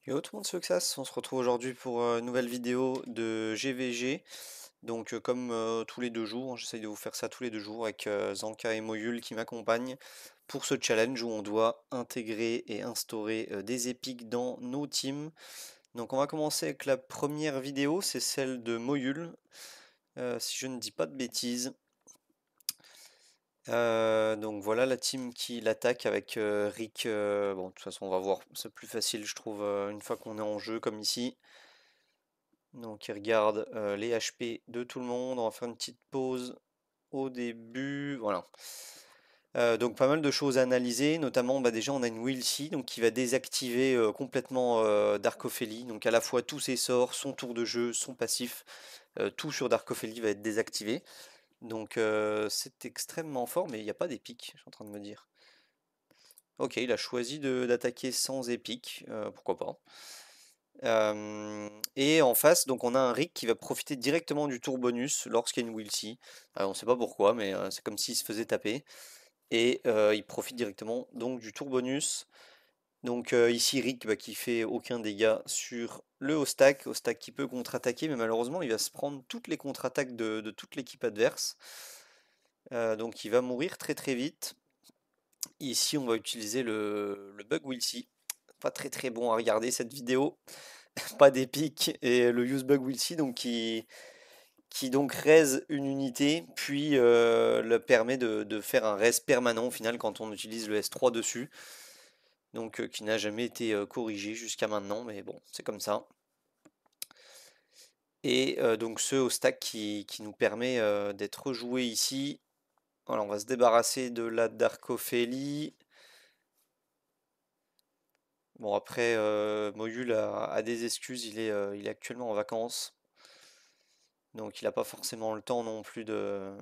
Yo tout le monde, c'est Oxas. On se retrouve aujourd'hui pour une nouvelle vidéo de GVG. Donc comme tous les 2 jours, hein, j'essaye de vous faire ça tous les 2 jours avec Zanka et Moyul qui m'accompagnent pour ce challenge où on doit intégrer et instaurer des épiques dans nos teams. Donc on va commencer avec la première vidéo, c'est celle de Moyul, si je ne dis pas de bêtises. Donc voilà la team qui l'attaque avec Rick. Bon, de toute façon, on va voir, c'est plus facile, je trouve, une fois qu'on est en jeu comme ici. Donc il regarde les HP de tout le monde. On va faire une petite pause au début. Voilà. Donc pas mal de choses à analyser, notamment déjà on a une Will-C donc qui va désactiver complètement Dark Ophélie. Donc à la fois tous ses sorts, son tour de jeu, son passif, tout sur Dark Ophélie va être désactivé. Donc c'est extrêmement fort, mais il n'y a pas d'épique, je suis en train de me dire. Ok, il a choisi d'attaquer sans épique, pourquoi pas. Et en face, donc on a un Rick qui va profiter directement du tour bonus lorsqu'il y a une Will-C. On sait pas pourquoi, mais c'est comme s'il se faisait taper. Et il profite directement donc du tour bonus. Donc ici Rick qui fait aucun dégât sur le Hostak. Hostak qui peut contre-attaquer, mais malheureusement il va se prendre toutes les contre-attaques de toute l'équipe adverse. Donc il va mourir très très vite. Ici on va utiliser le bug Will-C. Pas très très bon à regarder cette vidéo. Pas d'épique et le use bug will see donc qui donc raise une unité puis le permet de faire un raise permanent au final quand on utilise le S3 dessus, donc qui n'a jamais été corrigé jusqu'à maintenant, mais bon c'est comme ça. Et donc ce au stack qui nous permet d'être rejoué ici. Voilà, on va se débarrasser de la Darkophélie. Bon après Moyul a des excuses, il est actuellement en vacances. Donc il n'a pas forcément le temps non plus de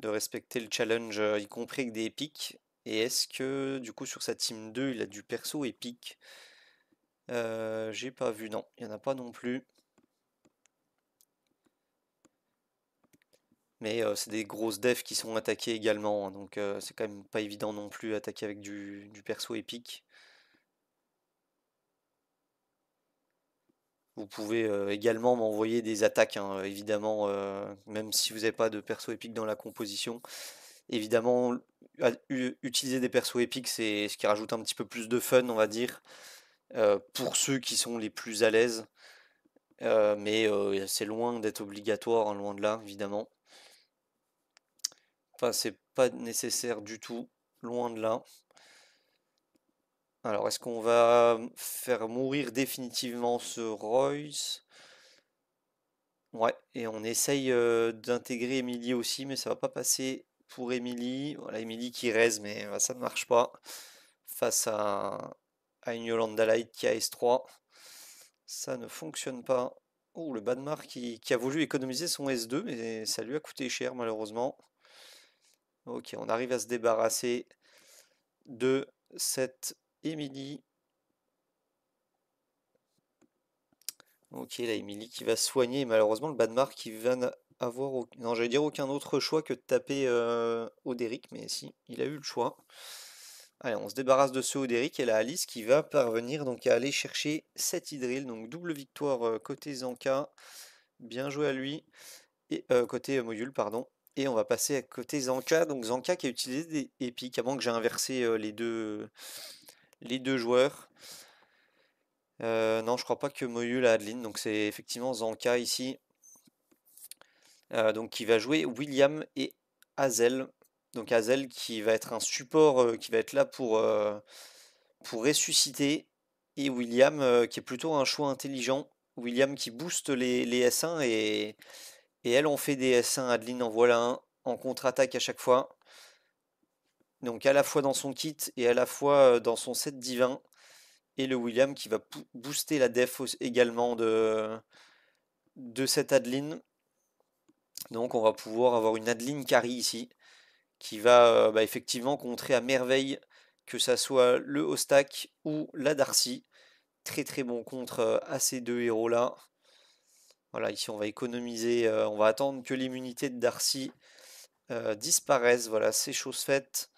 respecter le challenge, y compris avec des épiques. Et est-ce que du coup sur sa team 2 il a du perso épique? J'ai pas vu, non, il n'y en a pas non plus. Mais c'est des grosses devs qui sont attaquées également, hein, donc c'est quand même pas évident non plus attaquer avec du perso épique. Vous pouvez également m'envoyer des attaques, hein, évidemment, même si vous n'avez pas de perso épique dans la composition. Évidemment, utiliser des persos épiques, c'est ce qui rajoute un petit peu plus de fun, on va dire, pour ceux qui sont les plus à l'aise. Mais c'est loin d'être obligatoire, hein, loin de là, évidemment. Enfin, c'est pas nécessaire du tout, loin de là. Alors, est-ce qu'on va faire mourir définitivement ce Royce? Ouais, et on essaye d'intégrer Emily aussi, mais ça va pas passer pour Emily. Voilà, Emily qui raise, mais ça ne marche pas face à une Yolanda Light qui a S3. Ça ne fonctionne pas. Oh, le Badmar qui a voulu économiser son S2, mais ça lui a coûté cher malheureusement. Ok, on arrive à se débarrasser de cette Emily. Ok, la Emily qui va soigner, et malheureusement le Badmar qui va avoir... Non, j'allais dire aucun autre choix que de taper Oderic, mais si, il a eu le choix. Allez, on se débarrasse de ce Oderic et la Alice qui va parvenir donc à aller chercher 7 Hydril, donc double victoire côté Zanka. Bien joué à lui. Et côté Module, pardon. Et on va passer à côté Zanka. Donc Zanka qui a utilisé des épiques avant que j'ai inversé les deux joueurs. Non, je crois pas que Moyul a Adeline, donc c'est effectivement Zanka ici. Donc qui va jouer William et Hazel. Donc Hazel qui va être un support qui va être là pour ressusciter. Et William qui est plutôt un choix intelligent. William qui booste les S1 et elle on fait des S1, Adeline en voilà un en contre-attaque à chaque fois. Donc à la fois dans son kit et à la fois dans son set divin. Et le William qui va booster la def également de cette Adeline. Donc on va pouvoir avoir une Adeline carry ici qui va effectivement contrer à merveille que ça soit le Hostak ou la Darcy. Très très bon contre à ces deux héros là. Voilà, ici on va économiser, on va attendre que l'immunité de Darcy disparaisse. Voilà, c'est chose faite.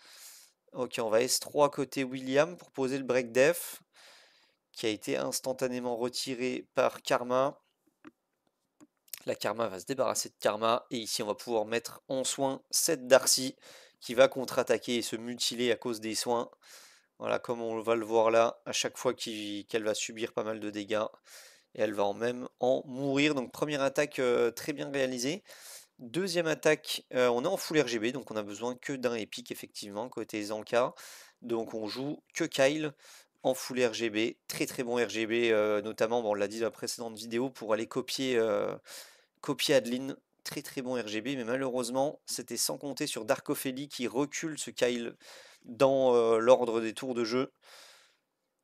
Ok, on va S3 côté William pour poser le break def qui a été instantanément retiré par Karma. La Karma va se débarrasser de Karma, et ici on va pouvoir mettre en soin cette Darcy, qui va contre-attaquer et se mutiler à cause des soins. Voilà, comme on va le voir là, à chaque fois qu'elle va subir pas mal de dégâts, et elle va même en mourir. Donc première attaque très bien réalisée. Deuxième attaque, on est en full RGB, donc on a besoin que d'un épique effectivement, côté Zanka. Donc on joue que Kyle en full RGB, très très bon RGB, notamment, bon, on l'a dit dans la précédente vidéo, pour aller copier Adeline. Très très bon RGB, mais malheureusement c'était sans compter sur Dark Ophélie qui recule ce Kyle dans l'ordre des tours de jeu.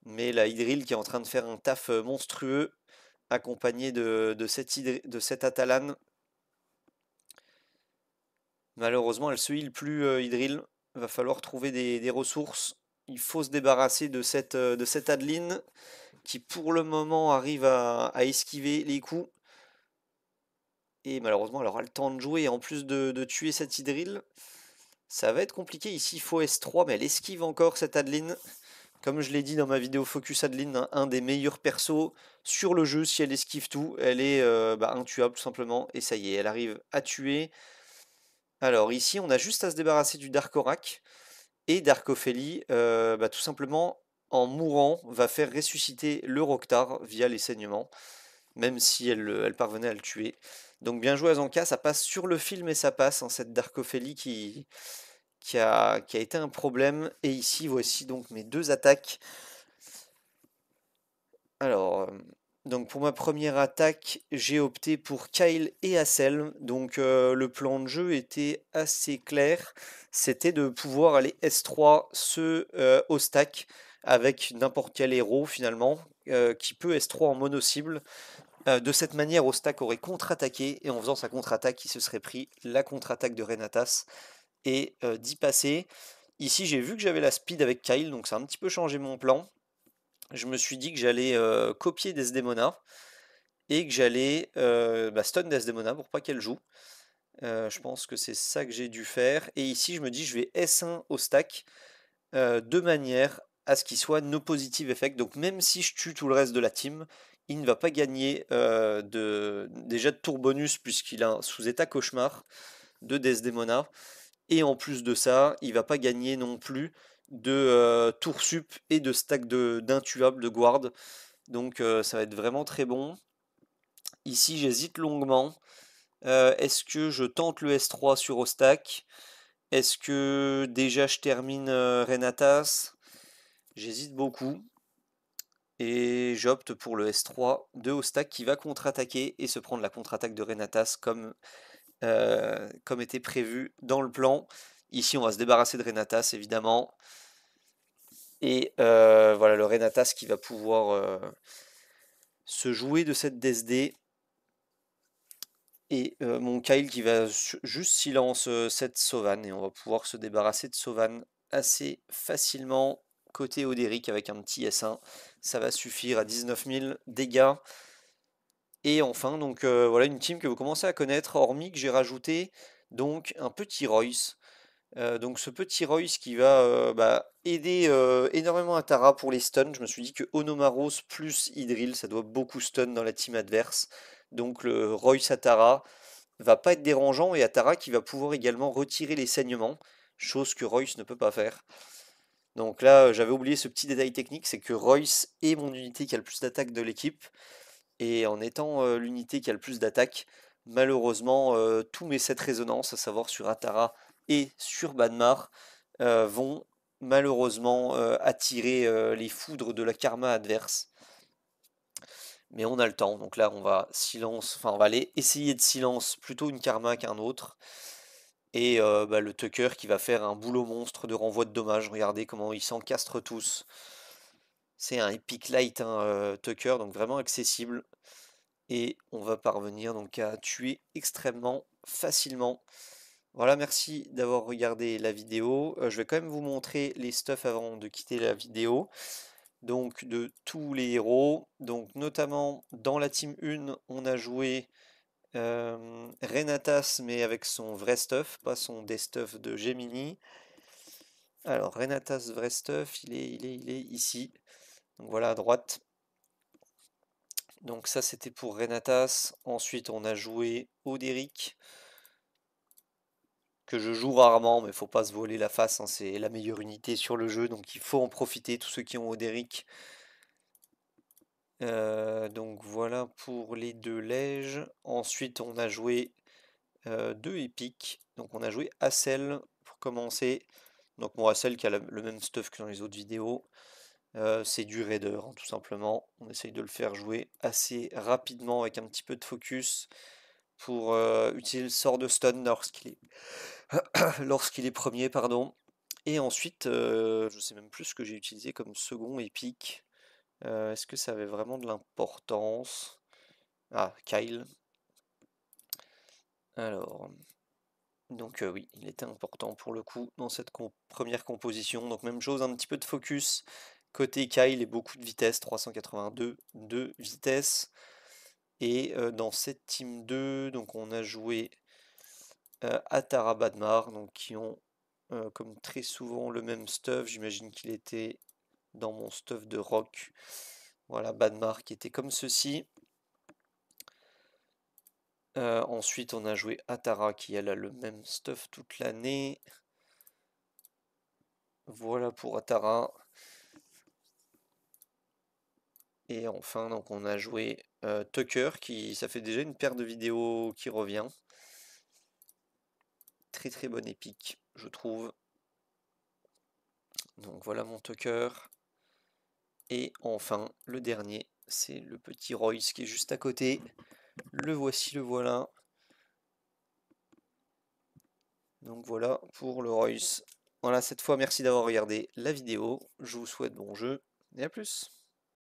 Mais la Hydril qui est en train de faire un taf monstrueux, accompagné de cette Atalane. Malheureusement, elle se heal plus, Hydril. Va falloir trouver des ressources. Il faut se débarrasser de cette Adeline qui, pour le moment, arrive à esquiver les coups. Et malheureusement, elle aura le temps de jouer. Et en plus de tuer cette Hydril, ça va être compliqué. Ici, il faut S3, mais elle esquive encore cette Adeline. Comme je l'ai dit dans ma vidéo Focus Adeline, un des meilleurs persos sur le jeu. Si elle esquive tout, elle est intuable tout simplement. Et ça y est, elle arrive à tuer. Alors ici, on a juste à se débarrasser du Dark Orac. Et Dark Ophélie, tout simplement, en mourant, va faire ressusciter le Roktar via les saignements, même si elle parvenait à le tuer. Donc bien joué à Zanka, ça passe sur le film et ça passe, hein, cette Dark Ophélie qui a été un problème. Et ici, voici donc mes deux attaques. Alors, donc pour ma première attaque, j'ai opté pour Kyle et Hassel. Donc le plan de jeu était assez clair. C'était de pouvoir aller S3 au stack avec n'importe quel héros finalement, qui peut S3 en mono-cible. De cette manière, Ostak aurait contre-attaqué, et en faisant sa contre-attaque, il se serait pris la contre-attaque de Renatas et d'y passer. Ici, j'ai vu que j'avais la speed avec Kyle, donc ça a un petit peu changé mon plan. Je me suis dit que j'allais copier Desdemona et que j'allais stun Desdemona pour pas qu'elle joue. Je pense que c'est ça que j'ai dû faire. Et ici, je me dis, je vais S1 au stack de manière à ce qu'il soit no positive effect. Donc même si je tue tout le reste de la team, il ne va pas gagner déjà de tour bonus puisqu'il a un sous-état cauchemar de Desdemona. Et en plus de ça, il va pas gagner non plus de tour sup et de stack d'intuable de guard. Donc ça va être vraiment très bon. Ici, j'hésite longuement. Est-ce que je tente le S3 sur Ostak? Est-ce que déjà je termine Renatas? J'hésite beaucoup. Et j'opte pour le S3 de Ostak qui va contre-attaquer et se prendre la contre-attaque de Renatas comme était prévu dans le plan. Ici, on va se débarrasser de Renatas évidemment. Et voilà le Renatas qui va pouvoir se jouer de cette DSD. Et mon Kyle qui va juste silence cette Sauvan. Et on va pouvoir se débarrasser de Sauvan assez facilement. Côté Oderic avec un petit S1. Ça va suffire à 19 000 dégâts. Et enfin, donc voilà une team que vous commencez à connaître, hormis que j'ai rajouté donc un petit Royce. Donc ce petit Royce qui va aider énormément à Tara pour les stuns. Je me suis dit que Onomaros plus Hydril, ça doit beaucoup stun dans la team adverse. Donc le Royce Atara va pas être dérangeant, et Atara qui va pouvoir également retirer les saignements, chose que Royce ne peut pas faire. Donc là, j'avais oublié ce petit détail technique, c'est que Royce est mon unité qui a le plus d'attaque de l'équipe. Et en étant l'unité qui a le plus d'attaque, malheureusement, tous mes 7 résonances, à savoir sur Atara et sur Banmar, vont malheureusement attirer les foudres de la karma adverse. Mais on a le temps, donc là on va on va aller essayer de silence plutôt une karma qu'un autre. Et le Tucker qui va faire un boulot monstre de renvoi de dommages. Regardez comment ils s'encastrent tous. C'est un Epic Light, hein, Tucker, donc vraiment accessible. Et on va parvenir donc à tuer extrêmement facilement. Voilà, merci d'avoir regardé la vidéo. Je vais quand même vous montrer les stuffs avant de quitter la vidéo. Donc de tous les héros. Donc notamment dans la team 1, on a joué Renatas, mais avec son vrai stuff, pas son des stuff de Gemini. Alors Renatas vrai stuff, il est ici. Donc voilà à droite. Donc ça c'était pour Renatas. Ensuite on a joué Oderic, que je joue rarement, mais faut pas se voler la face, hein, c'est la meilleure unité sur le jeu, donc il faut en profiter, tous ceux qui ont Oderic. Donc voilà pour les deux lèges. Ensuite on a joué deux épiques. Donc on a joué Hassel pour commencer. Donc mon Hassel qui a le même stuff que dans les autres vidéos. C'est du raider, hein, tout simplement. On essaye de le faire jouer assez rapidement avec un petit peu de focus pour utiliser le sort de stun lorsqu'il est premier, pardon. Et ensuite, je sais même plus ce que j'ai utilisé comme second épique. Est-ce que ça avait vraiment de l'importance? Ah, Kyle. Alors, donc oui, il était important pour le coup dans cette première composition. Donc même chose, un petit peu de focus côté Kyle et beaucoup de vitesse, 382 de vitesse. Et dans cette team 2, donc on a joué Atara Badmar, donc qui ont comme très souvent le même stuff. J'imagine qu'il était dans mon stuff de rock. Voilà, Badmar qui était comme ceci. Ensuite, on a joué Atara qui elle a le même stuff toute l'année. Voilà pour Atara. Et enfin, donc on a joué Tucker qui, ça fait déjà une paire de vidéos qui revient. Très très bonne épique, je trouve. Donc voilà mon Tucker. Et enfin, le dernier, c'est le petit Royce qui est juste à côté. Le voici, le voilà. Donc voilà pour le Royce. Voilà, cette fois, merci d'avoir regardé la vidéo. Je vous souhaite bon jeu et à plus.